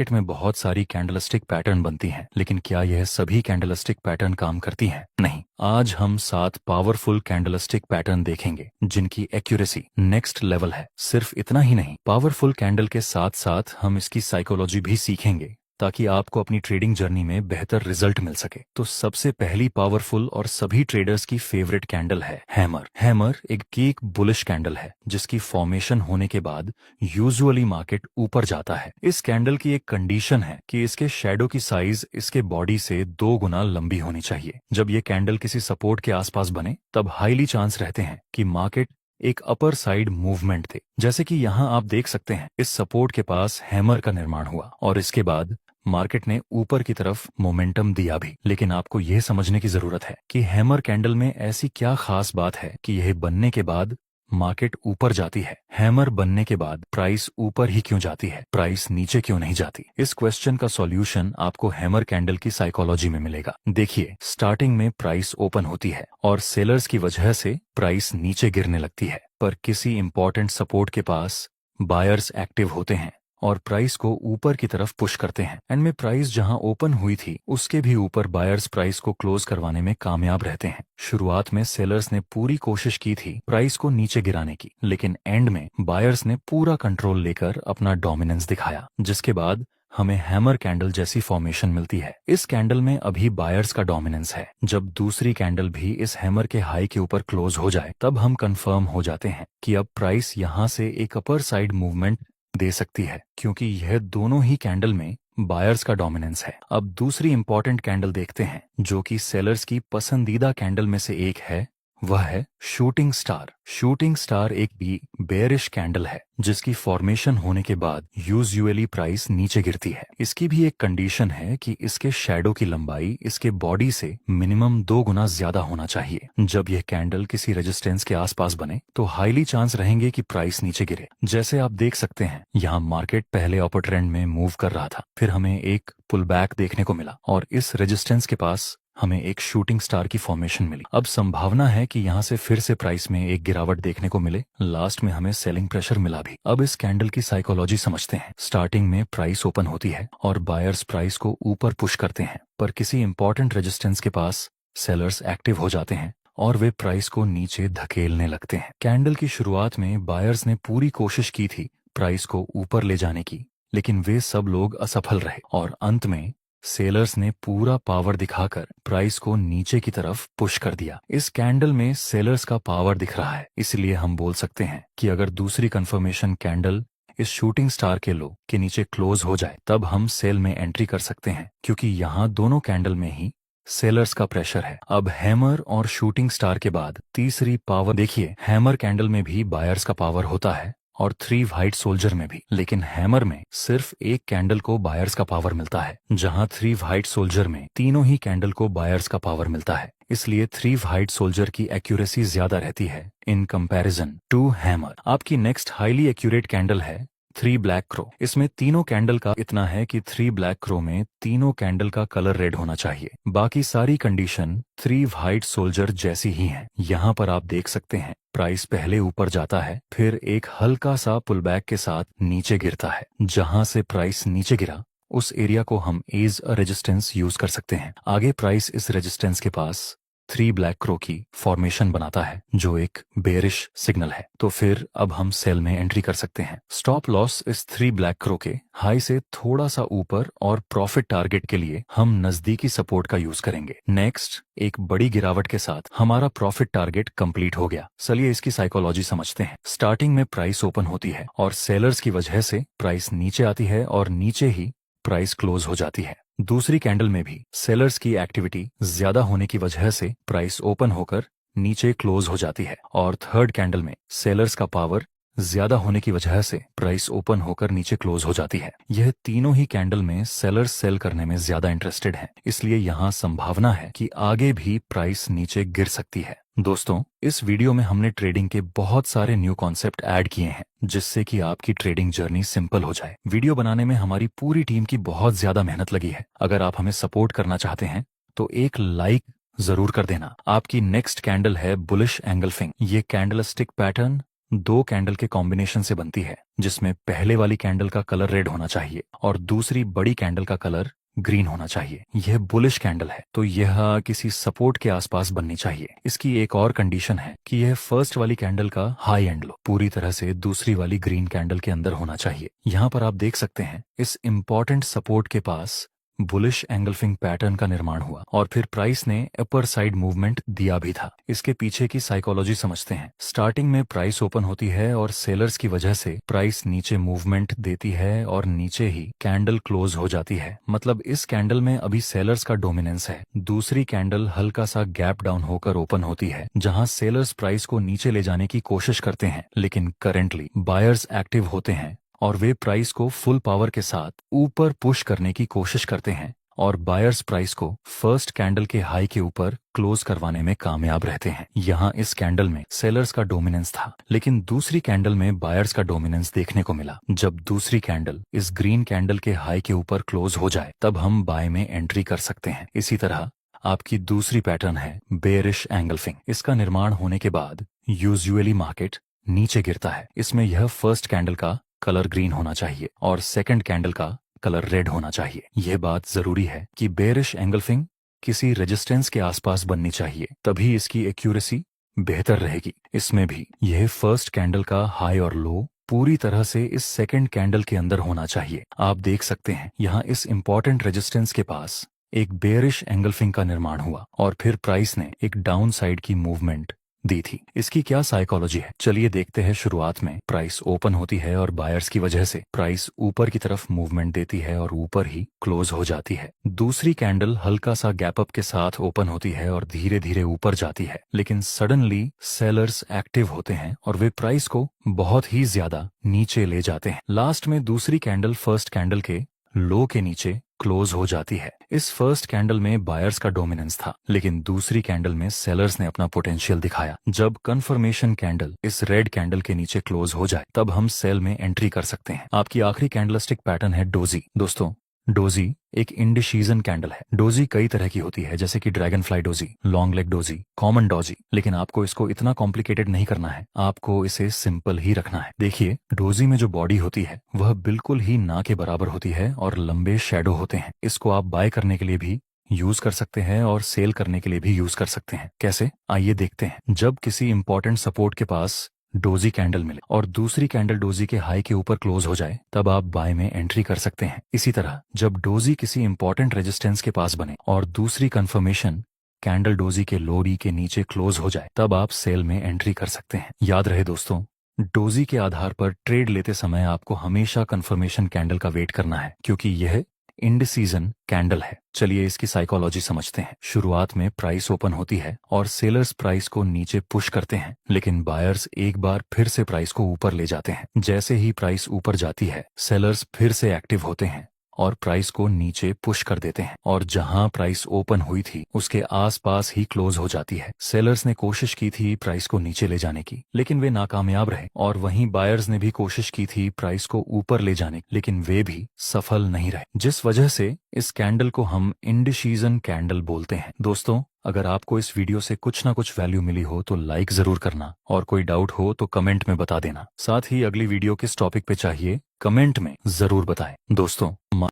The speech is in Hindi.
मार्केट में बहुत सारी कैंडलस्टिक पैटर्न बनती हैं, लेकिन क्या यह सभी कैंडलस्टिक पैटर्न काम करती हैं? नहीं। आज हम 7 पावरफुल कैंडलस्टिक पैटर्न देखेंगे जिनकी एक्यूरेसी नेक्स्ट लेवल है। सिर्फ इतना ही नहीं, पावरफुल कैंडल के साथ साथ हम इसकी साइकोलॉजी भी सीखेंगे ताकि आपको अपनी ट्रेडिंग जर्नी में बेहतर रिजल्ट मिल सके। तो सबसे पहली पावरफुल और सभी ट्रेडर्स की फेवरेट कैंडल है हैमर। हैमर एक कीक बुलिश कैंडल है जिसकी फॉर्मेशन होने के बाद यूजुअली मार्केट ऊपर जाता है। इस कैंडल की एक कंडीशन है कि इसके शैडो की साइज इसके बॉडी से 2 गुना लंबी होनी चाहिए। जब ये कैंडल किसी सपोर्ट के आसपास बने तब हाईली चांस रहते हैं कि मार्केट एक अपर साइड मूवमेंट थे। जैसे कि यहाँ आप देख सकते हैं, इस सपोर्ट के पास हैमर का निर्माण हुआ और इसके बाद मार्केट ने ऊपर की तरफ मोमेंटम दिया भी। लेकिन आपको यह समझने की जरूरत है कि हैमर कैंडल में ऐसी क्या खास बात है कि यह बनने के बाद मार्केट ऊपर जाती है। हैमर बनने के बाद प्राइस ऊपर ही क्यों जाती है, प्राइस नीचे क्यों नहीं जाती? इस क्वेश्चन का सॉल्यूशन आपको हैमर कैंडल की साइकोलॉजी में मिलेगा। देखिए, स्टार्टिंग में प्राइस ओपन होती है और सेलर्स की वजह से प्राइस नीचे गिरने लगती है, पर किसी इंपॉर्टेंट सपोर्ट के पास बायर्स एक्टिव होते हैं और प्राइस को ऊपर की तरफ पुश करते हैं। एंड में प्राइस जहां ओपन हुई थी उसके भी ऊपर बायर्स प्राइस को क्लोज करवाने में कामयाब रहते हैं। शुरुआत में सेलर्स ने पूरी कोशिश की थी प्राइस को नीचे गिराने की, लेकिन एंड में बायर्स ने पूरा कंट्रोल लेकर अपना डोमिनेंस दिखाया, जिसके बाद हमें हैमर कैंडल जैसी फॉर्मेशन मिलती है। इस कैंडल में अभी बायर्स का डोमिनेंस है। जब दूसरी कैंडल भी इस हैमर के हाई के ऊपर क्लोज हो जाए तब हम कंफर्म हो जाते हैं कि अब प्राइस यहां से एक अपर साइड मूवमेंट दे सकती है, क्योंकि यह दोनों ही कैंडल में बायर्स का डोमिनेंस है। अब दूसरी इंपॉर्टेंट कैंडल देखते हैं जो कि सेलर्स की पसंदीदा कैंडल में से एक है, वह है शूटिंग स्टार। शूटिंग स्टार एक भी बेयरिश कैंडल है जिसकी फॉर्मेशन होने के बाद यूजुअली प्राइस नीचे गिरती है। इसकी भी एक कंडीशन है कि इसके शैडो की लंबाई इसके बॉडी से मिनिमम 2 गुना ज्यादा होना चाहिए। जब यह कैंडल किसी रेजिस्टेंस के आसपास बने तो हाईली चांस रहेंगे कि प्राइस नीचे गिरे। जैसे आप देख सकते हैं, यहाँ मार्केट पहले अपर ट्रेंड में मूव कर रहा था, फिर हमें एक पुल बैक देखने को मिला और इस रेजिस्टेंस के पास हमें एक शूटिंग स्टार की फॉर्मेशन मिली। अब संभावना है कि यहाँ से फिर से प्राइस में एक गिरावट देखने को मिले। लास्ट में हमें सेलिंग प्रेशर मिला भी। अब इस कैंडल की साइकोलॉजी समझते हैं। स्टार्टिंग में प्राइस ओपन होती है और बायर्स प्राइस को ऊपर पुश करते हैं, पर किसी इंपॉर्टेंट रेजिस्टेंस के पास सेलर्स एक्टिव हो जाते हैं और वे प्राइस को नीचे धकेलने लगते हैं। कैंडल की शुरुआत में बायर्स ने पूरी कोशिश की थी प्राइस को ऊपर ले जाने की, लेकिन वे सब लोग असफल रहे और अंत में सेलर्स ने पूरा पावर दिखाकर प्राइस को नीचे की तरफ पुश कर दिया। इस कैंडल में सेलर्स का पावर दिख रहा है, इसलिए हम बोल सकते हैं कि अगर दूसरी कंफर्मेशन कैंडल इस शूटिंग स्टार के लो के नीचे क्लोज हो जाए तब हम सेल में एंट्री कर सकते हैं, क्योंकि यहाँ दोनों कैंडल में ही सेलर्स का प्रेशर है। अब हैमर और शूटिंग स्टार के बाद तीसरी पावर देखिए। हैमर कैंडल में भी बायर्स का पावर होता है और 3 व्हाइट सोल्जर में भी, लेकिन हैमर में सिर्फ एक कैंडल को बायर्स का पावर मिलता है, जहां 3 व्हाइट सोल्जर में तीनों ही कैंडल को बायर्स का पावर मिलता है। इसलिए 3 व्हाइट सोल्जर की एक्यूरेसी ज्यादा रहती है इन कंपैरिजन टू हैमर। आपकी नेक्स्ट हाईली एक्यूरेट कैंडल है 3 ब्लैक क्रो। इसमें तीनों कैंडल का इतना है कि 3 ब्लैक क्रो में तीनों कैंडल का कलर रेड होना चाहिए। बाकी सारी कंडीशन 3 व्हाइट सोल्जर जैसी ही हैं। यहाँ पर आप देख सकते हैं प्राइस पहले ऊपर जाता है, फिर एक हल्का सा पुल बैक के साथ नीचे गिरता है। जहां से प्राइस नीचे गिरा उस एरिया को हम एज अ रेजिस्टेंस यूज कर सकते हैं। आगे प्राइस इस रेजिस्टेंस के पास 3 ब्लैक क्रो की फॉर्मेशन बनाता है जो एक बेरिश सिग्नल है, तो फिर अब हम सेल में एंट्री कर सकते हैं। स्टॉप लॉस इस 3 ब्लैक क्रो के हाई से थोड़ा सा ऊपर और प्रॉफिट टारगेट के लिए हम नजदीकी सपोर्ट का यूज करेंगे। नेक्स्ट, एक बड़ी गिरावट के साथ हमारा प्रॉफिट टारगेट कंप्लीट हो गया। चलिए इसकी साइकोलॉजी समझते हैं। स्टार्टिंग में प्राइस ओपन होती है और सेलर्स की वजह से प्राइस नीचे आती है और नीचे ही प्राइस क्लोज हो जाती है। दूसरी कैंडल में भी सेलर्स की एक्टिविटी ज्यादा होने की वजह से प्राइस ओपन होकर नीचे क्लोज हो जाती है और थर्ड कैंडल में सेलर्स का पावर ज्यादा होने की वजह से प्राइस ओपन होकर नीचे क्लोज हो जाती है। यह तीनों ही कैंडल में सेलर्स सेल करने में ज्यादा इंटरेस्टेड हैं, इसलिए यहाँ संभावना है कि आगे भी प्राइस नीचे गिर सकती है। दोस्तों, इस वीडियो में हमने ट्रेडिंग के बहुत सारे न्यू कॉन्सेप्ट ऐड किए हैं जिससे कि आपकी ट्रेडिंग जर्नी सिंपल हो जाए। वीडियो बनाने में हमारी पूरी टीम की बहुत ज्यादा मेहनत लगी है। अगर आप हमें सपोर्ट करना चाहते हैं तो एक लाइक जरूर कर देना। आपकी नेक्स्ट कैंडल है बुलिश एंगल्फिंग। ये कैंडलस्टिक पैटर्न दो कैंडल के कॉम्बिनेशन से बनती है, जिसमें पहले वाली कैंडल का कलर रेड होना चाहिए और दूसरी बड़ी कैंडल का कलर ग्रीन होना चाहिए। यह बुलिश कैंडल है, तो यह किसी सपोर्ट के आसपास बननी चाहिए। इसकी एक और कंडीशन है कि यह फर्स्ट वाली कैंडल का हाई एंड लो पूरी तरह से दूसरी वाली ग्रीन कैंडल के अंदर होना चाहिए। यहाँ पर आप देख सकते हैं इस इंपॉर्टेंट सपोर्ट के पास बुलिश एंगल्फिंग पैटर्न का निर्माण हुआ और फिर प्राइस ने अपर साइड मूवमेंट दिया भी था। इसके पीछे की साइकोलॉजी समझते हैं। स्टार्टिंग में प्राइस ओपन होती है और सेलर्स की वजह से प्राइस नीचे मूवमेंट देती है और नीचे ही कैंडल क्लोज हो जाती है। मतलब इस कैंडल में अभी सेलर्स का डोमिनेंस है। दूसरी कैंडल हल्का सा गैप डाउन होकर ओपन होती है, जहां सेलर्स प्राइस को नीचे ले जाने की कोशिश करते हैं, लेकिन करेंटली बायर्स एक्टिव होते हैं और वे प्राइस को फुल पावर के साथ ऊपर पुश करने की कोशिश करते हैं और बायर्स प्राइस को फर्स्ट कैंडल के हाई के ऊपर क्लोज करवाने में कामयाब रहते हैं। यहाँ इस कैंडल में सेलर्स का डोमिनेंस था, लेकिन दूसरी कैंडल में बायर्स का डोमिनेंस देखने को मिला। जब दूसरी कैंडल इस ग्रीन कैंडल के हाई के ऊपर क्लोज हो जाए तब हम बाय में एंट्री कर सकते हैं। इसी तरह आपकी दूसरी पैटर्न है बेरिश एंगल्फिंग। इसका निर्माण होने के बाद यूजुअली मार्केट नीचे गिरता है। इसमें यह फर्स्ट कैंडल का कलर ग्रीन होना चाहिए और सेकंड कैंडल का कलर रेड होना चाहिए। यह बात जरूरी है कि बेरिश एंगल्फिंग किसी रेजिस्टेंस के आसपास बननी चाहिए, तभी इसकी एक्यूरेसी बेहतर रहेगी। इसमें भी यह फर्स्ट कैंडल का हाई और लो पूरी तरह से इस सेकंड कैंडल के अंदर होना चाहिए। आप देख सकते हैं यहाँ इस इंपॉर्टेंट रेजिस्टेंस के पास एक बेरिश एंगल्फिंग का निर्माण हुआ और फिर प्राइस ने एक डाउन साइड की मूवमेंट दी थी। इसकी क्या साइकोलॉजी है, चलिए देखते हैं। शुरुआत में प्राइस ओपन होती है और बायर्स की वजह से प्राइस ऊपर की तरफ मूवमेंट देती है और ऊपर ही क्लोज हो जाती है। दूसरी कैंडल हल्का सा गैप अप के साथ ओपन होती है और धीरे धीरे ऊपर जाती है, लेकिन सडनली सेलर्स एक्टिव होते हैं और वे प्राइस को बहुत ही ज्यादा नीचे ले जाते हैं। लास्ट में दूसरी कैंडल फर्स्ट कैंडल के लो के नीचे क्लोज हो जाती है। इस फर्स्ट कैंडल में बायर्स का डोमिनेंस था, लेकिन दूसरी कैंडल में सेलर्स ने अपना पोटेंशियल दिखाया। जब कंफर्मेशन कैंडल इस रेड कैंडल के नीचे क्लोज हो जाए तब हम सेल में एंट्री कर सकते हैं। आपकी आखिरी कैंडलस्टिक पैटर्न है डोजी। दोस्तों, डोजी एक इंडिसीजन कैंडल है। डोजी कई तरह की होती है, जैसे कि dragon fly doji, long leg doji, common doji, लेकिन आपको इसको इतना कॉम्प्लिकेटेड नहीं करना है, आपको इसे सिंपल ही रखना है। देखिए, डोजी में जो बॉडी होती है वह बिल्कुल ही ना के बराबर होती है और लंबे शेडो होते हैं। इसको आप बाय करने के लिए भी यूज कर सकते हैं और सेल करने के लिए भी यूज कर सकते हैं। कैसे, आइए देखते हैं। जब किसी इंपॉर्टेंट सपोर्ट के पास डोजी कैंडल मिले और दूसरी कैंडल डोजी के हाई के ऊपर क्लोज हो जाए तब आप बाय में एंट्री कर सकते हैं। इसी तरह जब डोजी किसी इंपॉर्टेंट रेजिस्टेंस के पास बने और दूसरी कंफर्मेशन कैंडल डोजी के लोरी के नीचे क्लोज हो जाए तब आप सेल में एंट्री कर सकते हैं। याद रहे दोस्तों, डोजी के आधार पर ट्रेड लेते समय आपको हमेशा कंफर्मेशन कैंडल का वेट करना है, क्योंकि यह इंडिसीजन कैंडल है। चलिए इसकी साइकोलॉजी समझते हैं। शुरुआत में प्राइस ओपन होती है और सेलर्स प्राइस को नीचे पुश करते हैं, लेकिन बायर्स एक बार फिर से प्राइस को ऊपर ले जाते हैं। जैसे ही प्राइस ऊपर जाती है, सेलर्स फिर से एक्टिव होते हैं और प्राइस को नीचे पुश कर देते हैं और जहां प्राइस ओपन हुई थी उसके आसपास ही क्लोज हो जाती है। सेलर्स ने कोशिश की थी प्राइस को नीचे ले जाने की, लेकिन वे नाकामयाब रहे और वहीं बायर्स ने भी कोशिश की थी प्राइस को ऊपर ले जाने की, लेकिन वे भी सफल नहीं रहे, जिस वजह से इस कैंडल को हम इंडिसीजन कैंडल बोलते हैं। दोस्तों, अगर आपको इस वीडियो से कुछ ना कुछ वैल्यू मिली हो तो लाइक जरूर करना और कोई डाउट हो तो कमेंट में बता देना। साथ ही अगली वीडियो किस टॉपिक पे चाहिए कमेंट में जरूर बताएं। दोस्तों,